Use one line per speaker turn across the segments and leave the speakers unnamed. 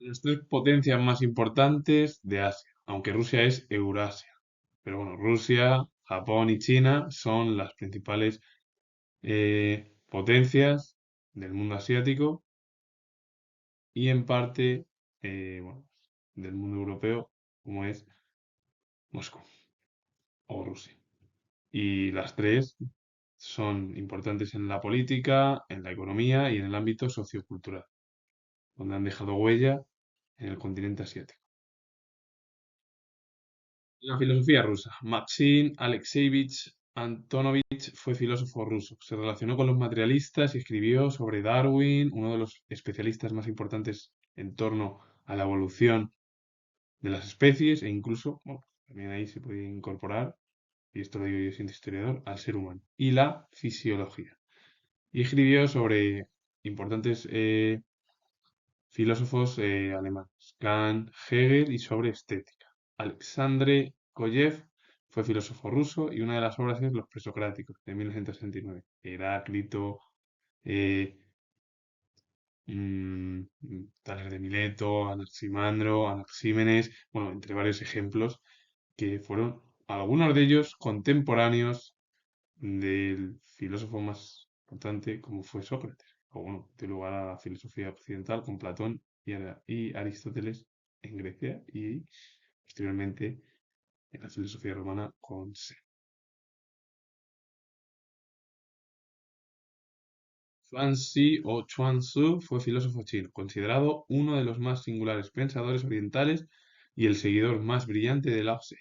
Las tres potencias más importantes de Asia, aunque Rusia es Eurasia. Pero bueno, Rusia, Japón y China son las principales potencias del mundo asiático y en parte, bueno, del mundo europeo, como es Moscú o Rusia. Y las tres son importantes en la política, en la economía y en el ámbito sociocultural, donde han dejado huella en el continente asiático. La filosofía rusa. Maxim Alexeyevich Antonovich fue filósofo ruso. Se relacionó con los materialistas y escribió sobre Darwin, uno de los especialistas más importantes en torno a la evolución de las especies e incluso, bueno, también ahí se puede incorporar, y esto lo digo yo siendo historiador, al ser humano y la fisiología. Y escribió sobre importantes filósofos alemanes, Kant, Hegel y sobre estética. Alexandre Koyev fue filósofo ruso y una de las obras es Los presocráticos, de 1969. Heráclito, eh, mm, Tales de Mileto, Anaximandro, Anaxímenes, bueno, entre varios ejemplos que fueron algunos de ellos contemporáneos del filósofo más importante como fue Sócrates, o bueno, dio lugar a la filosofía occidental con Platón y Aristóteles en Grecia y posteriormente en la filosofía romana con Séneca. Xuanzi o Chuanzu fue filósofo chino, considerado uno de los más singulares pensadores orientales y el seguidor más brillante de Lao Tse.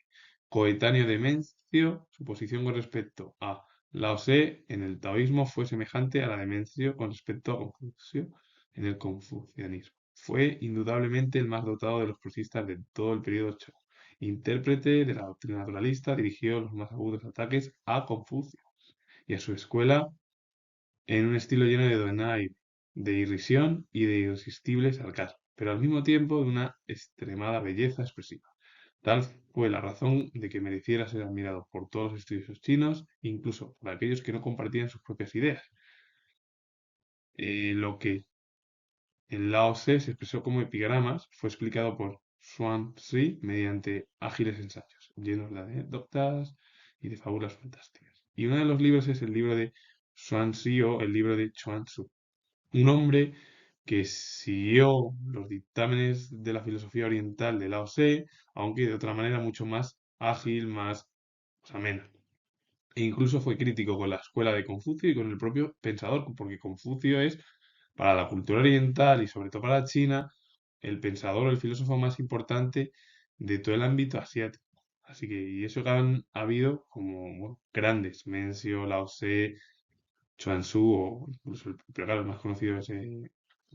Coetáneo de Mencio, su posición con respecto a Lao Tse en el taoísmo fue semejante a la de Mencio con respecto a Confucio en el confucianismo. Fue indudablemente el más dotado de los prosistas de todo el periodo Zhou. Intérprete de la doctrina naturalista, dirigió los más agudos ataques a Confucio y a su escuela en un estilo lleno de donaire, de irrisión y de irresistible sarcasmo, pero al mismo tiempo de una extremada belleza expresiva. Tal fue la razón de que mereciera ser admirado por todos los estudiosos chinos, incluso por aquellos que no compartían sus propias ideas. Lo que en Lao Tse se expresó como epigramas fue explicado por Xuanzi mediante ágiles ensayos, llenos de anécdotas y de fábulas fantásticas. Y uno de los libros es el libro de Xuanzi o el libro de Chuanzu, un hombre que siguió los dictámenes de la filosofía oriental de Lao Tse, aunque de otra manera mucho más ágil, más amena. E incluso fue crítico con la escuela de Confucio y con el propio pensador, porque Confucio es, para la cultura oriental y sobre todo para China, el pensador o el filósofo más importante de todo el ámbito asiático. Así que, y eso que han habido como bueno, grandes, Mencio, Lao Tse, Chuanzu o incluso pero claro, el más conocido es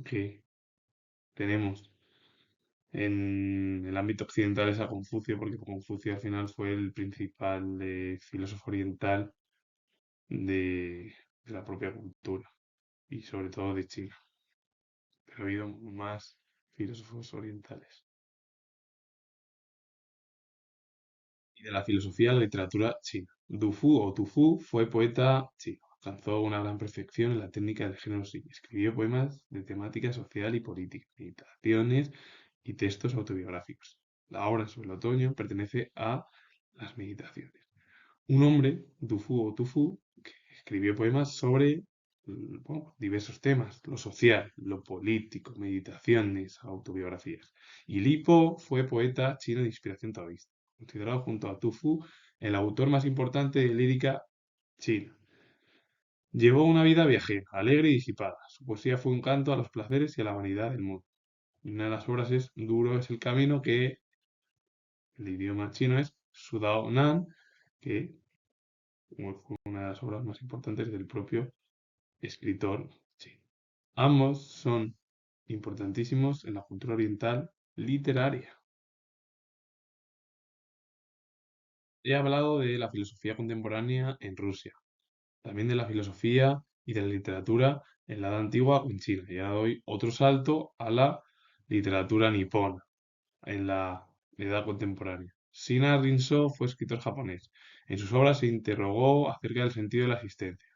que tenemos en el ámbito occidental es a Confucio, porque Confucio al final fue el principal filósofo oriental de la propia cultura y sobre todo de China. Pero ha habido más filósofos orientales. Y de la filosofía a la literatura china. Du Fu o Tu Fu fue poeta chino. Alcanzó una gran perfección en la técnica del género sí. Escribió poemas de temática social y política, meditaciones y textos autobiográficos. La obra sobre el otoño pertenece a las meditaciones. Un hombre, Du Fu o Tu Fu, que escribió poemas sobre bueno, diversos temas, lo social, lo político, meditaciones, autobiografías. Y Li Po fue poeta chino de inspiración taoísta, considerado junto a Tu Fu el autor más importante de lírica china. Llevó una vida viajera, alegre y disipada. Su poesía fue un canto a los placeres y a la vanidad del mundo. Y una de las obras es Duro es el camino, que el idioma chino es Sudao Nan, que fue una de las obras más importantes del propio escritor chino. Ambos son importantísimos en la cultura oriental literaria. He hablado de la filosofía contemporánea en Rusia, también de la filosofía y de la literatura en la Edad Antigua o en China. Y ahora doy otro salto a la literatura nipona en la Edad Contemporánea. Sina Rinso fue escritor japonés. En sus obras se interrogó acerca del sentido de la existencia.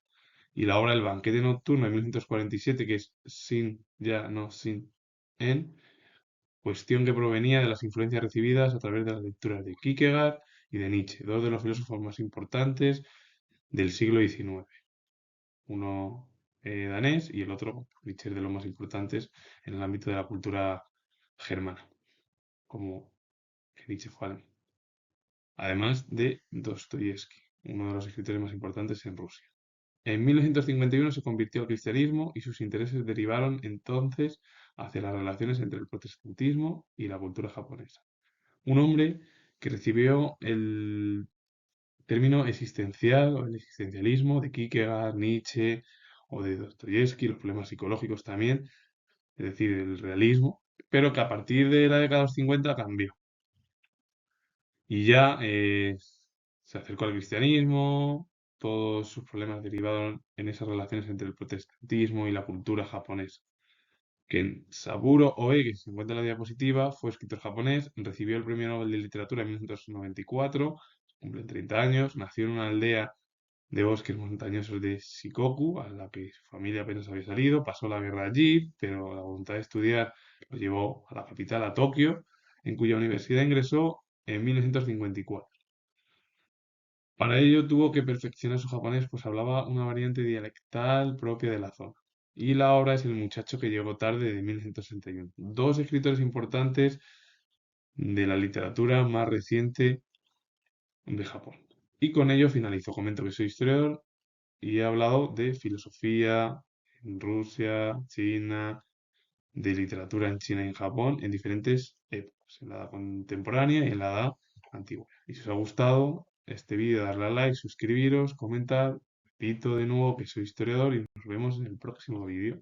Y la obra El banquete nocturno de 1947, que es Sin Ya no Sin En, cuestión que provenía de las influencias recibidas a través de las lecturas de Kierkegaard y de Nietzsche, dos de los filósofos más importantes del siglo XIX. Uno danés y el otro, Nietzsche, de los más importantes en el ámbito de la cultura germana, como Nietzsche fue alemán. Además de Dostoyevsky, uno de los escritores más importantes en Rusia. En 1951 se convirtió al cristianismo y sus intereses derivaron entonces hacia las relaciones entre el protestantismo y la cultura japonesa. Un hombre que recibió el término existencial o el existencialismo de Kierkegaard, Nietzsche o de Dostoyevsky, los problemas psicológicos también, es decir, el realismo, pero que a partir de la década de los 50 cambió. Y ya se acercó al cristianismo, todos sus problemas derivaron en esas relaciones entre el protestantismo y la cultura japonesa. Saburo Oe, que se encuentra en la diapositiva, fue escritor japonés, recibió el Premio Nobel de Literatura en 1994, cumple 30 años, nació en una aldea de bosques montañosos de Shikoku, a la que su familia apenas había salido, pasó la guerra allí, pero la voluntad de estudiar lo llevó a la capital, a Tokio, en cuya universidad ingresó en 1954. Para ello tuvo que perfeccionar su japonés, pues hablaba una variante dialectal propia de la zona. Y la obra es El muchacho que llegó tarde de 1961. Dos escritores importantes de la literatura más reciente de Japón. Y con ello finalizo. Comento que soy historiador y he hablado de filosofía en Rusia, China, de literatura en China y en Japón en diferentes épocas, en la edad contemporánea y en la edad antigua. Y si os ha gustado este vídeo, darle a like, suscribiros, comentar. Repito de nuevo que soy historiador y nos vemos en el próximo vídeo.